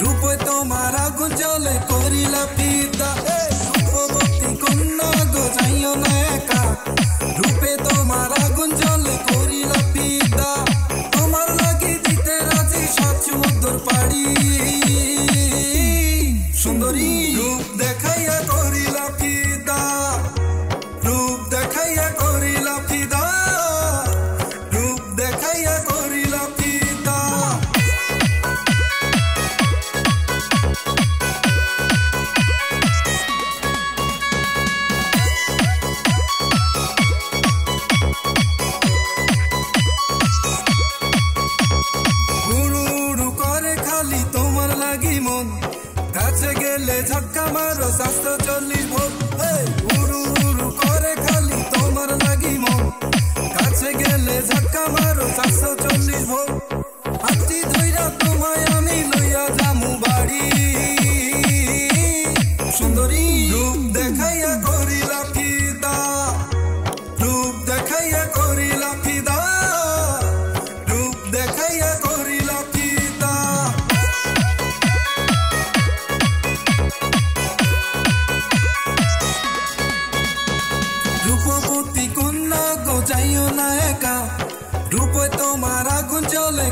रूपे तुम्हारा गुंजले कोरिला पीता रूपवती कन्या गो जाइयो ना एका रूपे तुम्हारा गुंजले कोरिला पीता তোমার লাগি দিতে রাজি সাত সমুদ্র পাড়ি সুন্দরী রূপ দেখাইয়া কোরিলা পীতা রূপ দেখাইয়া কোরিলা পীতা রূপ দেখাইয়া কোরিলা পীতা কাছে গেলে ঝটকা মারো 740 ভোল্ট উড়ু উড়ু করে খালি তোমার লাগি মন কাছে গেলে ঝটকা মারো 740 ভোল্ট হাতি ধইরা তোমায় আমি লইয়া যামু বাড়ি সুন্দরী রূপ দেখাইয়া করিলা ফিদা রূপ দেখাইয়া করিলা ফিদা রূপ দেখাইয়া করিলা ফিদা रूपवती कन्या गो जाइयो ना एका रूपे तुम्हारा गुंजले